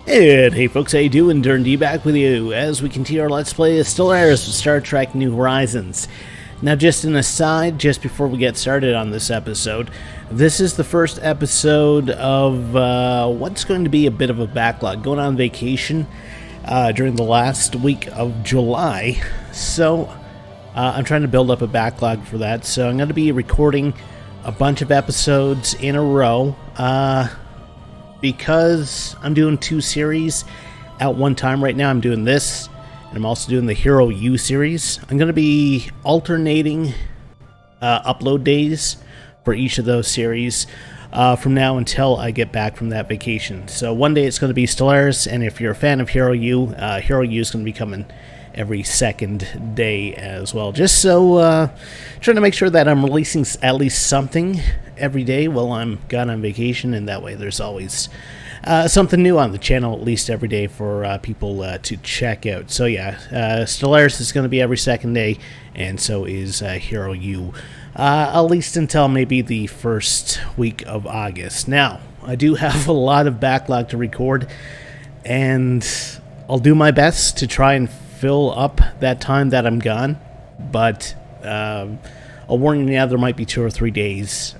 And hey folks, how you doing? Durinde back with you as we continue our Let's Play of Stellaris with Star Trek New Horizons. Now just an aside, just before we get started on this episode, this is the first episode of what's going to be a bit of a backlog. Going on vacation during the last week of July, so I'm trying to build up a backlog for that. So I'm going to be recording a bunch of episodes in a row. Because I'm doing two series at one time right now. I'm doing this, and I'm also doing the Hero U series. I'm going to be alternating upload days for each of those series from now until I get back from that vacation. So one day it's going to be Stellaris, and if you're a fan of Hero U is going to be coming every second day as well. Just so trying to make sure that I'm releasing at least something every day while I'm gone on vacation, and that way there's always something new on the channel at least every day for people to check out. So yeah, Stellaris is going to be every second day, and so is Hero U, at least until maybe the first week of August. Now, I do have a lot of backlog to record, and I'll do my best to try and fill up that time that I'm gone, but I'll warn you now, there might be 2 or 3 days,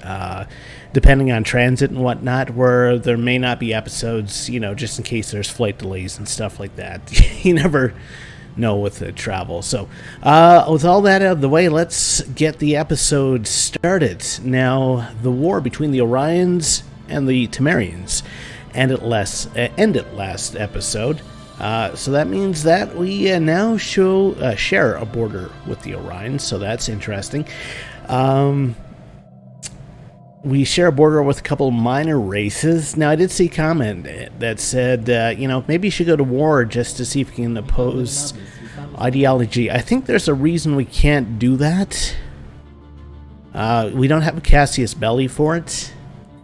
depending on transit and whatnot, where there may not be episodes, you know, just in case there's flight delays and stuff like that. You never know with the travel. So, with all that out of the way, let's get the episode started. Now, the war between the Orions and the Temerians ended last episode. So that means that we now share a border with the Orions, so that's interesting. We share a border with a couple of minor races. Now, I did see a comment that said, you know, maybe you should go to war just to see if we can oppose ideology. I think there's a reason we can't do that. We don't have a Cassius Belli for it.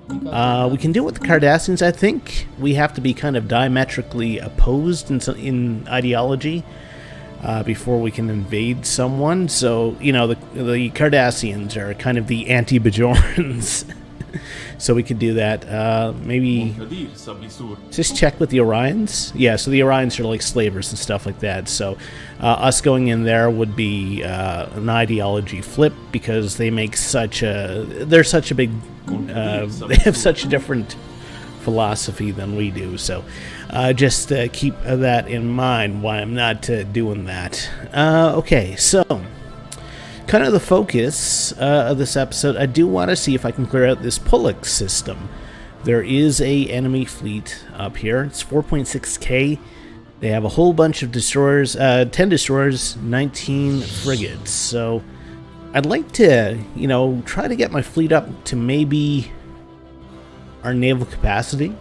We can do it with the Cardassians. I think we have to be kind of diametrically opposed in ideology before we can invade someone. So, you know, the Cardassians are kind of the anti-Bajorians. So we could do that. Maybe just check with the Orions. Yeah, so the Orions are like slavers and stuff like that. So us going in there would be an ideology flip, because they make they're such a big, they have such a different philosophy than we do. So just keep that in mind why I'm not doing that. Okay, so kind of the focus of this episode, I do want to see if I can clear out this Pullock system. There is a enemy fleet up here. It's 4.6k. They have a whole bunch of destroyers, 10 destroyers, 19 frigates. So I'd like to, you know, try to get my fleet up to maybe our naval capacity.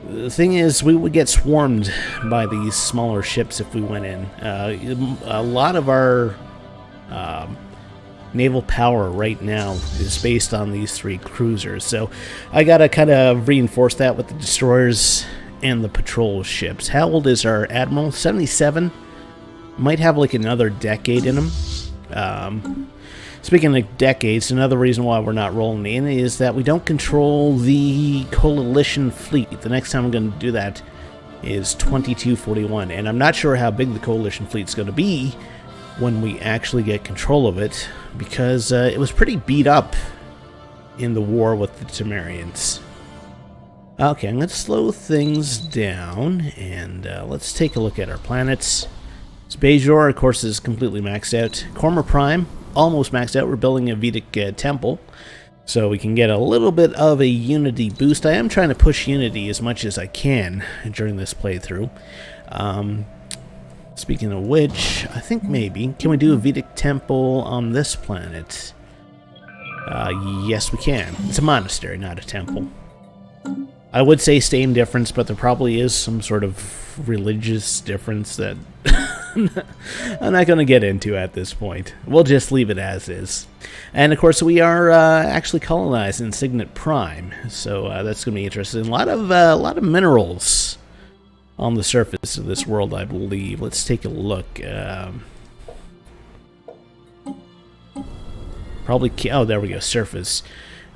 The thing is, we would get swarmed by these smaller ships if we went in. A lot of our naval power right now is based on these 3 cruisers. So I gotta kind of reinforce that with the destroyers and the patrol ships. How old is our Admiral? 77? Might have like another decade in him. Speaking of decades, another reason why we're not rolling in is that we don't control the Coalition fleet. The next time I'm going to do that is 2241, and I'm not sure how big the Coalition fleet's going to be when we actually get control of it, because it was pretty beat up in the war with the Temerians. Okay, I'm going to slow things down, and let's take a look at our planets. So Bajor, of course, is completely maxed out. Corma Prime, almost maxed out. We're building a Vedic temple, so we can get a little bit of a Unity boost. I am trying to push Unity as much as I can during this playthrough. Speaking of which, I think maybe, can we do a Vedic temple on this planet? Yes, we can. It's a monastery, not a temple. I would say same difference, but there probably is some sort of religious difference that I'm not going to get into at this point. We'll just leave it as is. And of course, we are actually colonizing Signet Prime, so that's going to be interesting. A lot of minerals on the surface of this world, I believe. Let's take a look. Probably, oh, there we go, surface.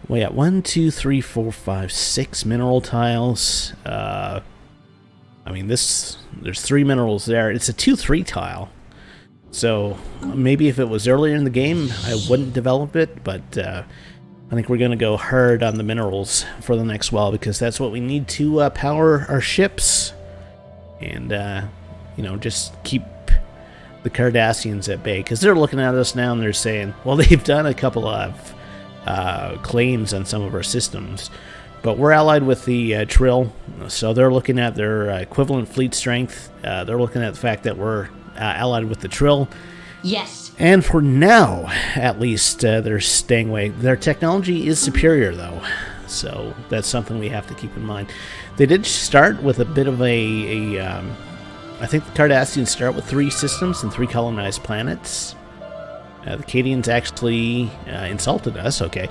We got 1, 2, 3, 4, 5, 6 mineral tiles. I mean, there's 3 minerals there. It's a 2-3 tile. So maybe if it was earlier in the game, I wouldn't develop it, but I think we're going to go hard on the minerals for the next while, because that's what we need to power our ships and, you know, just keep the Cardassians at bay, because they're looking at us now and they're saying, well, they've done a couple of claims on some of our systems, but we're allied with the Trill, so they're looking at their equivalent fleet strength. They're looking at the fact that we're allied with the Trill. Yes. And for now, at least, they're staying away. Their technology is superior, though, so that's something we have to keep in mind. They did start with a bit of I think the Cardassians start with 3 systems and 3 colonized planets. The Cadians actually insulted us, okay.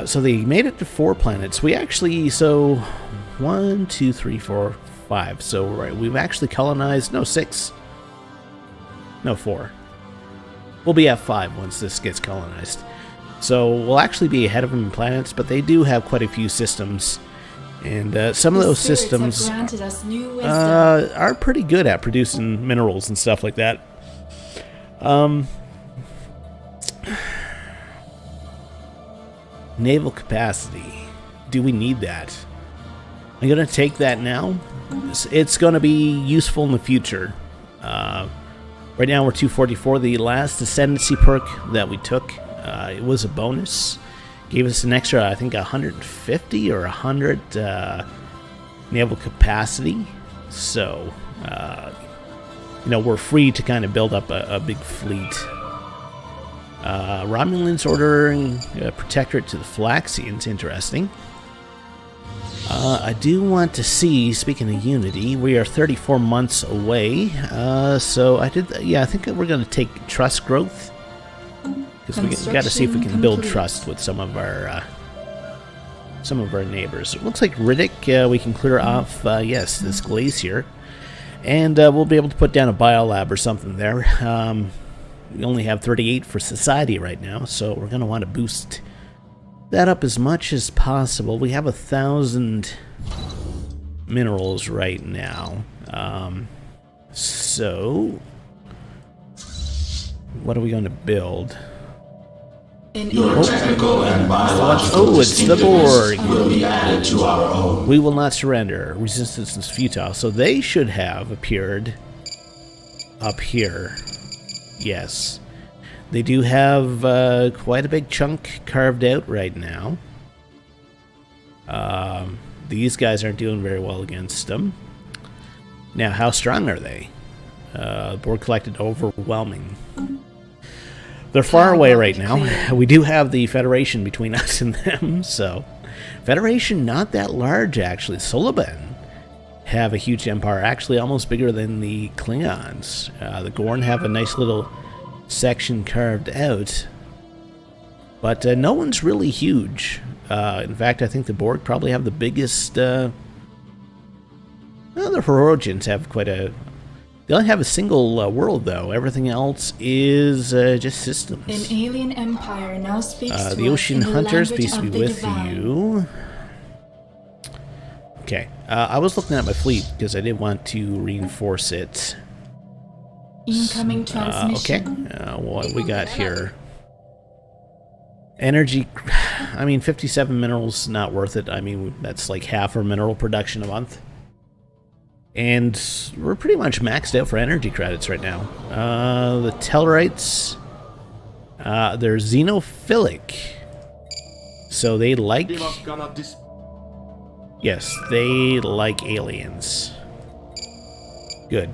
So they made it to 4 planets. We actually, so 1, 2, 3, 4, 5. So right, we've actually colonized, no, 6. No, 4. We'll be at 5 once this gets colonized. So we'll actually be ahead of them in planets, but they do have quite a few systems. And some of those systems are pretty good at producing minerals and stuff like that. Naval capacity. Do we need that? I'm going to take that now. It's going to be useful in the future. Right now we're 244. The last ascendancy perk that we took, it was a bonus. Gave us an extra, I think, 150 or 100 naval capacity. So, you know, we're free to kind of build up a big fleet. Romulans ordering a protectorate to the Flaxians. Interesting. I do want to see, speaking of Unity, we are 34 months away. So I think we're going to take trust growth. Because we got to see if we can build trust with some of our neighbors. It looks like Riddick, we can clear off, yes, this glacier. And we'll be able to put down a biolab or something there. We only have 38 for society right now, so we're going to want to boost that up as much as possible. We have 1,000 minerals right now. So what are we going to build? Technical and biological it's the Borg. Will be added to our own. We will not surrender. Resistance is futile. So they should have appeared up here. Yes. They do have quite a big chunk carved out right now. These guys aren't doing very well against them. Now, how strong are they? Borg collected overwhelming. They're far away right now. We do have the Federation between us and them, so... Federation not that large, actually. Solaban have a huge empire, actually almost bigger than the Klingons. The Gorn have a nice little section carved out, but no one's really huge. In fact, I think the Borg probably have the biggest... well, the Horizions have quite a... They only have a single world, though. Everything else is just systems. An alien empire now speaks the Ocean Hunters, peace be with you. Okay, I was looking at my fleet because I did want to reinforce it. Incoming transmission. Okay, what we got here? Energy, I mean, 57 minerals, not worth it. I mean, that's like half our mineral production a month. And we're pretty much maxed out for energy credits right now. The Tellarites, they're xenophilic. So they like... Yes, they like aliens. Good.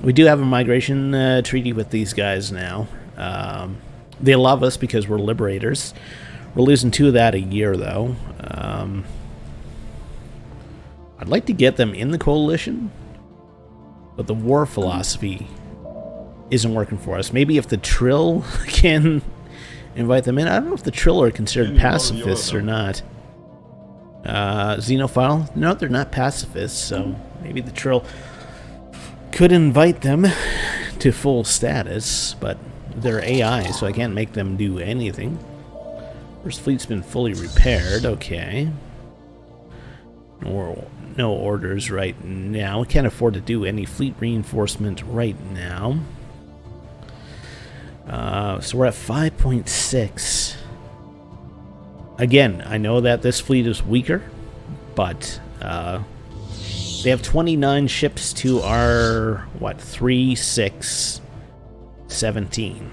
We do have a migration treaty with these guys now. They love us because we're liberators. We're losing 2 of that a year, though. I'd like to get them in the coalition, but the war philosophy isn't working for us. Maybe if the Trill can invite them in. I don't know if the Trill are considered pacifists or not. Xenophile? No, they're not pacifists, so maybe the Trill could invite them to full status, but they're AI, so I can't make them do anything. First fleet's been fully repaired. Okay. No orders right now. We can't afford to do any fleet reinforcement right now. So we're at 5.6. Again, I know that this fleet is weaker, but they have 29 ships to our, 3, 6, 17.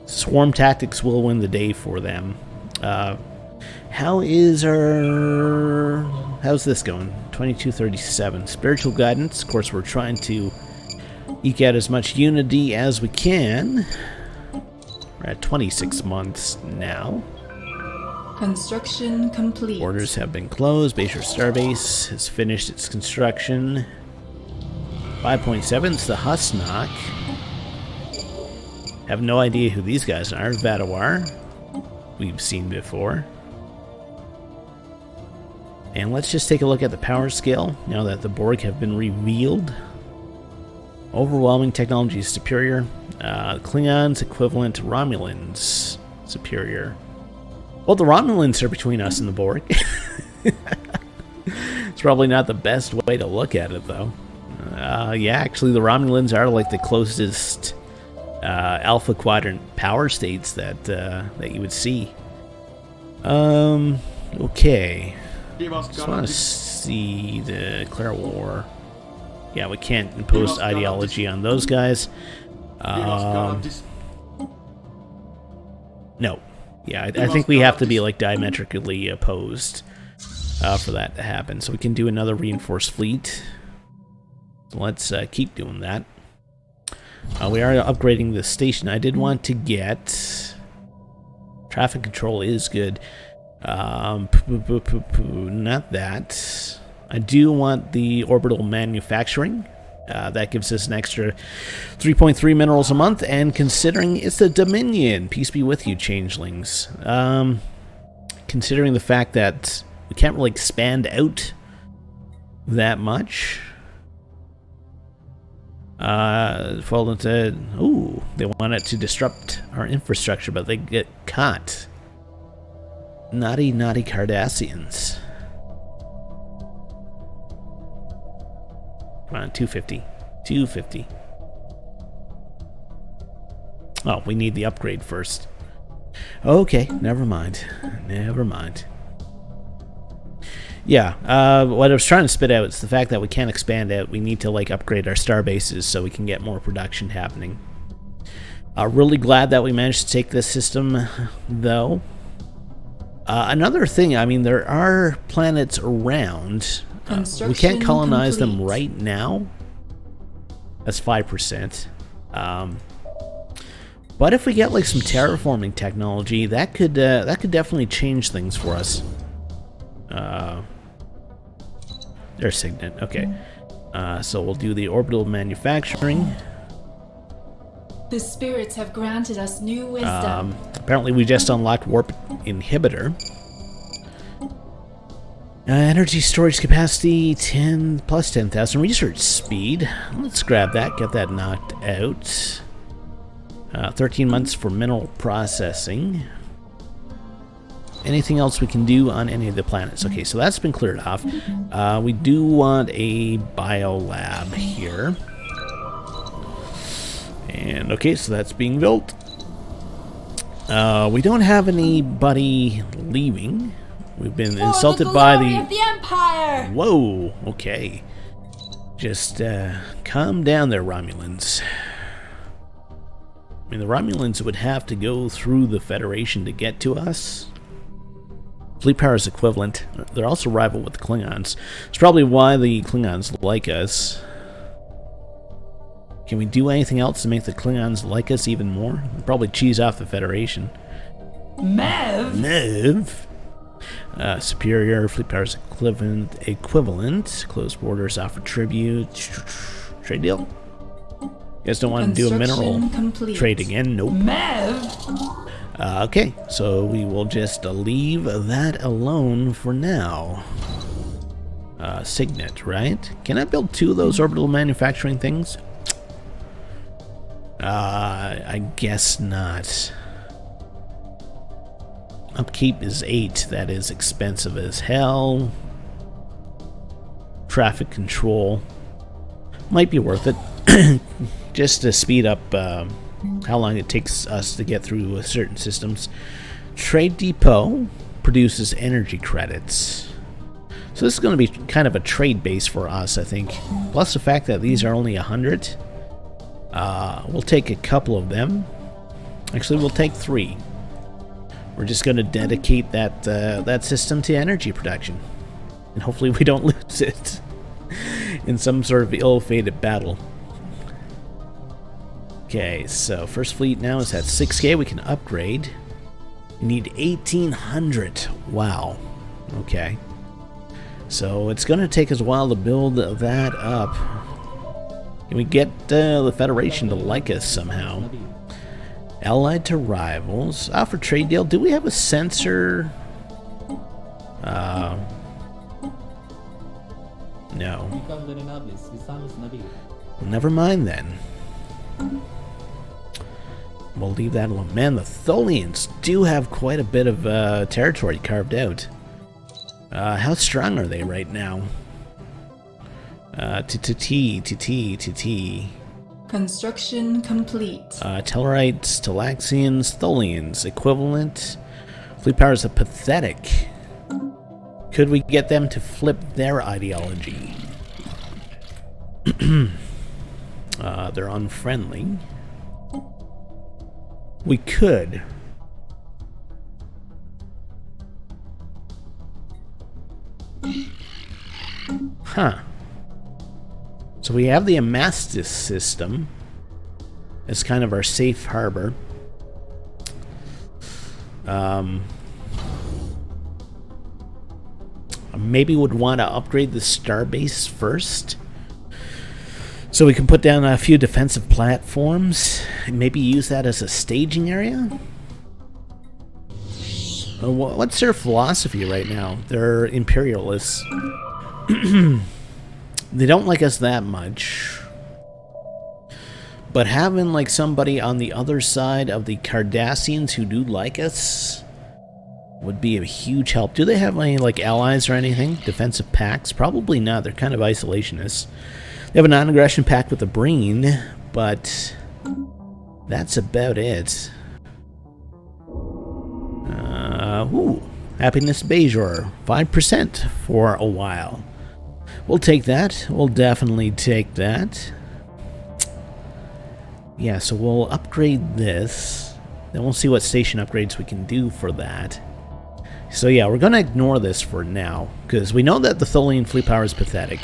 Swarm tactics will win the day for them. How's this going? 2237. Spiritual guidance. Of course, we're trying to eke out as much unity as we can. We're at 26 months now. Construction complete. Orders have been closed. Bajor Starbase has finished its construction. 5.7 is the Husnock. Have no idea who these guys are. Vadawar. We've seen before. And let's just take a look at the power scale now that the Borg have been revealed. Overwhelming technology is superior. Klingons equivalent to Romulans superior. Well, the Romulans are between us and the Borg. It's probably not the best way to look at it, though. Yeah, actually, the Romulans are like the closest Alpha Quadrant power states that you would see. Okay. Just want to see the declare war. Yeah, we can't impose ideology on those guys. No. Yeah, I think we have to be like diametrically opposed for that to happen. So we can do another reinforced fleet. So let's keep doing that. We are upgrading the station. I did want to get traffic control is good. Not that. I do want the orbital manufacturing. That gives us an extra 3.3 minerals a month, and considering it's the Dominion, peace be with you, changelings. Considering the fact that we can't really expand out that much. Fall into, ooh, they want it to disrupt our infrastructure, but they get caught. Naughty, naughty Cardassians. Come on, 250. 250. Oh, we need the upgrade first. Okay, never mind. Never mind. Yeah, what I was trying to spit out is the fact that we can't expand out. We need to, like, upgrade our star bases so we can get more production happening. Really glad that we managed to take this system, though. Another thing, I mean, there are planets around. We can't colonize them right now. That's 5%. But if we get like some terraforming technology, that could definitely change things for us. There's Signet. Okay. So we'll do the orbital manufacturing. The spirits have granted us new wisdom. Apparently we just unlocked warp inhibitor. Energy storage capacity 10 plus 10,000. Research speed. Let's grab that. Get that knocked out. 13 months for mineral processing. Anything else we can do on any of the planets? Okay, so that's been cleared off. We do want a biolab here. And okay, so that's being built. We don't have anybody leaving. We've been insulted by the Empire. Whoa, okay. Just calm down there, Romulans. I mean, the Romulans would have to go through the Federation to get to us. Fleet power is equivalent. They're also rival with the Klingons. It's probably why the Klingons like us. Can we do anything else to make the Klingons like us even more? We'll probably cheese off the Federation. Mev. Superior. Fleet power is equivalent. Closed borders offer tribute. Trade deal? You guys don't want to do a mineral trade again? Nope. Okay, so we will just leave that alone for now. Signet, right? Can I build 2 of those orbital manufacturing things? I guess not. Upkeep is 8. That is expensive as hell. Traffic control might be worth it. Just to speed up how long it takes us to get through certain systems. Trade depot produces energy credits. So this is going to be kind of a trade base for us, I think. Plus the fact that these are only 100. We'll take a couple of them. Actually, we'll take 3. We're just going to dedicate that system to energy production. And hopefully we don't lose it in some sort of ill-fated battle. Okay, so first fleet now is at 6K. We can upgrade. We need 1,800. Wow. Okay. So it's going to take us a while to build that up. Can we get the Federation to like us somehow? Allied to rivals. For trade deal. Do we have a sensor? No. Never mind then. We'll leave that alone. Man, the Tholians do have quite a bit of territory carved out. How strong are they right now? T. Construction complete. Tellarites, Talaxians, Tholians, equivalent. Fleet powers are pathetic. Could we get them to flip their ideology? They're unfriendly. We could. Huh. So we have the Amastis system as kind of our safe harbor. Maybe would want to upgrade the starbase first, so we can put down a few defensive platforms and maybe use that as a staging area. What's their philosophy right now? They're imperialists. They don't like us that much. But having like somebody on the other side of the Cardassians who do like us would be a huge help. Do they have any like allies or anything? Defensive pacts? Probably not. They're kind of isolationists. They have a non-aggression pact with the Breen, but that's about it. Happiness Bajor, 5% for a while. We'll take that. We'll definitely take that. Yeah, so we'll upgrade this. Then we'll see what station upgrades we can do for that. So yeah, we're going to ignore this for now, because we know that the Tholian fleet power is pathetic.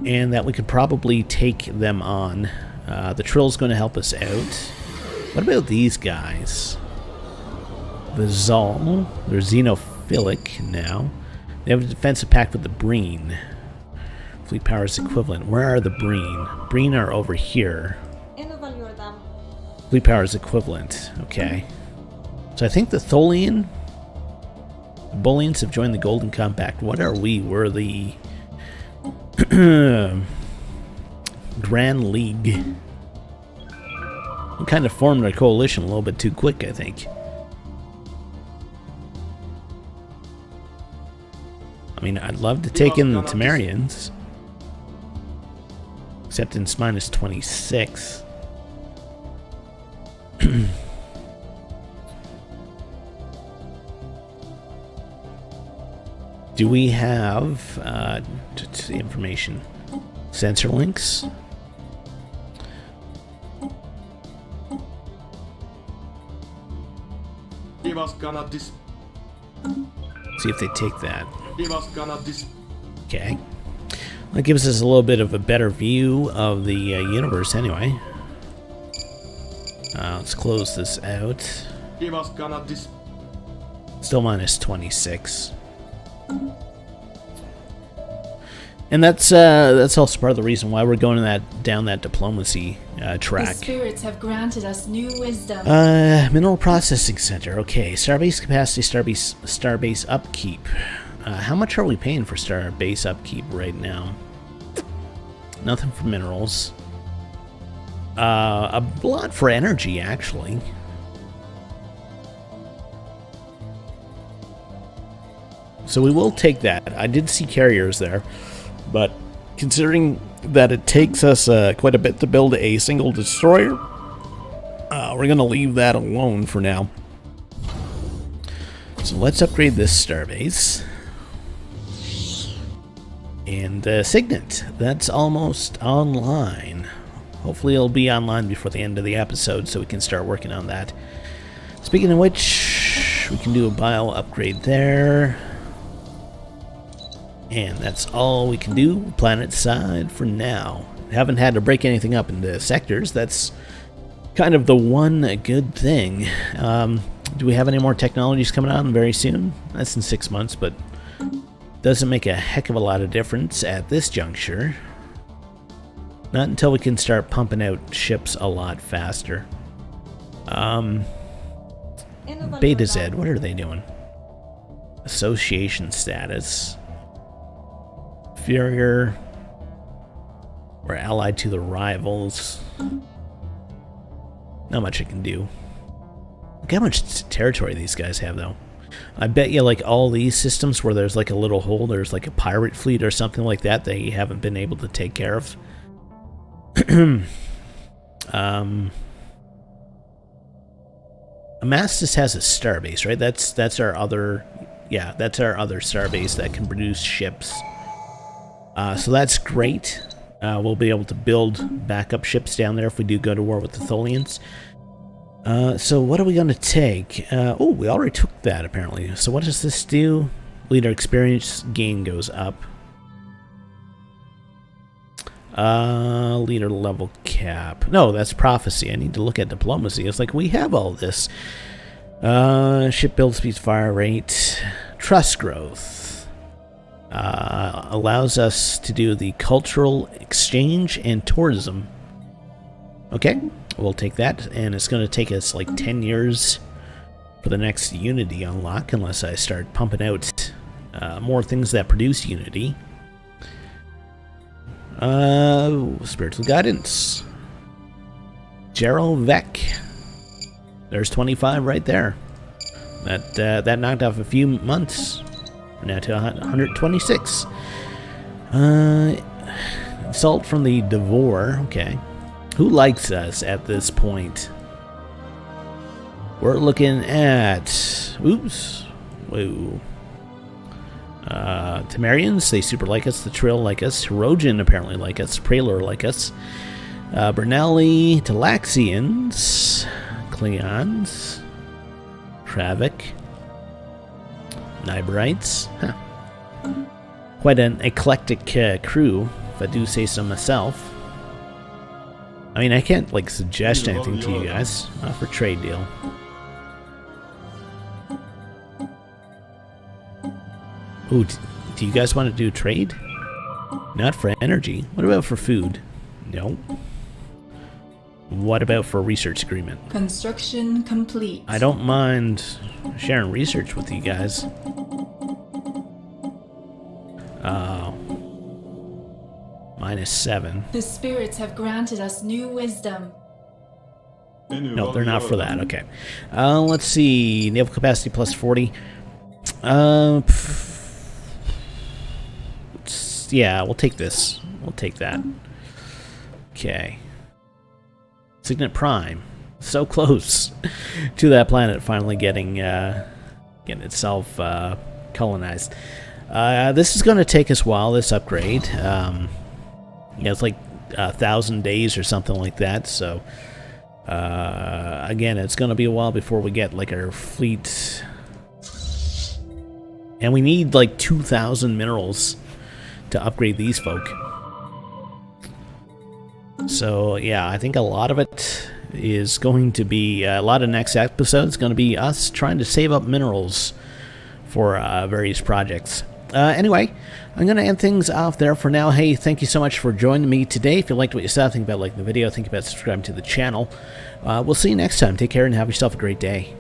And that we could probably take them on. The Trill's going to help us out. What about these guys? The Zal. They're xenophilic now. They have a defensive pact with the Breen. Fleet power is equivalent. Where are the Breen? Breen are over here. Fleet power is equivalent. Okay. So I think the Tholian... The Bullions have joined the Golden Compact. What are we? We're the... Grand League. We kind of formed our coalition a little bit too quick, I think. I mean, I'd love to take in the Temerians. Acceptance minus 26. Do we have the information? Sensor links? See if they take that. Okay. That gives us a little bit of a better view of the universe anyway. Let's close this out. Still minus 26. And that's also part of the reason why we're going down that diplomacy track. The spirits have granted us new wisdom. Mineral processing center. Okay, starbase capacity, starbase upkeep. How much are we paying for starbase upkeep right now? Nothing for minerals. A lot for energy, actually. So we will take that. I did see carriers there, but considering that it takes us quite a bit to build a single destroyer, we're going to leave that alone for now. So let's upgrade this starbase. And Signet, that's almost online. Hopefully it'll be online before the end of the episode so we can start working on that. Speaking of which, we can do a bio upgrade there. And that's all we can do planet side for now. Haven't had to break anything up into sectors. That's kind of the one good thing. Do we have any more technologies coming on very soon? That's in 6 months, but doesn't make a heck of a lot of difference at this juncture. Not until we can start pumping out ships a lot faster. Beta Z, what are they doing? Association status. Inferior. We're allied to the rivals. Not much I can do. Look how much territory these guys have, though. I bet you, like, all these systems where there's, like, a little hole, there's, like, a pirate fleet or something like that they haven't been able to take care of. Amastus has a starbase, right? That's our other... Yeah, that's our other starbase that can produce ships. So that's great. We'll be able to build backup ships down there if we do go to war with the Tholians. So what are we going to take? Oh, we already took that, apparently. So what does this do? Leader experience gain goes up. Leader level cap. No, that's prophecy. I need to look at diplomacy. It's like, we have all this. Ship build speed, fire rate. Trust growth. Allows us to do the cultural exchange and tourism. Okay. We'll take that, and it's going to take us like 10 years for the next Unity unlock, unless I start pumping out more things that produce Unity. Spiritual guidance. Gerald Vec. There's 25 right there. That knocked off a few months. We're now to 126. Insult from the Devore. Okay. Who likes us at this point? We're looking at... Oops. Whoa. Temerians, they super like us. The Trill like us. Horizions apparently like us. Pralor like us. Bernelli, Talaxians. Cleons. Travik. Niberites. Huh. Quite an eclectic crew, if I do say so myself. I mean, I can't, like, suggest anything to you guys. For trade deal. Ooh, do you guys want to do trade? Not for energy. What about for food? No. What about for a research agreement? Construction complete. I don't mind sharing research with you guys. -7. The spirits have granted us new wisdom. No, they're not for that. Okay. Let's see. Naval capacity plus 40. Yeah, we'll take this. We'll take that. Okay. Signet Prime. So close to that planet finally getting itself colonized. This is going to take us a while, this upgrade. Yeah, it's like 1,000 days or something like that, so again, it's going to be a while before we get like our fleet, and we need like 2,000 minerals to upgrade these folk. So yeah, I think a lot of it is going to be a lot of next episode is going to be us trying to save up minerals for various projects. Anyway, I'm going to end things off there for now. Hey, thank you so much for joining me today. If you liked what you saw, think about liking the video, think about subscribing to the channel. We'll see you next time. Take care and have yourself a great day.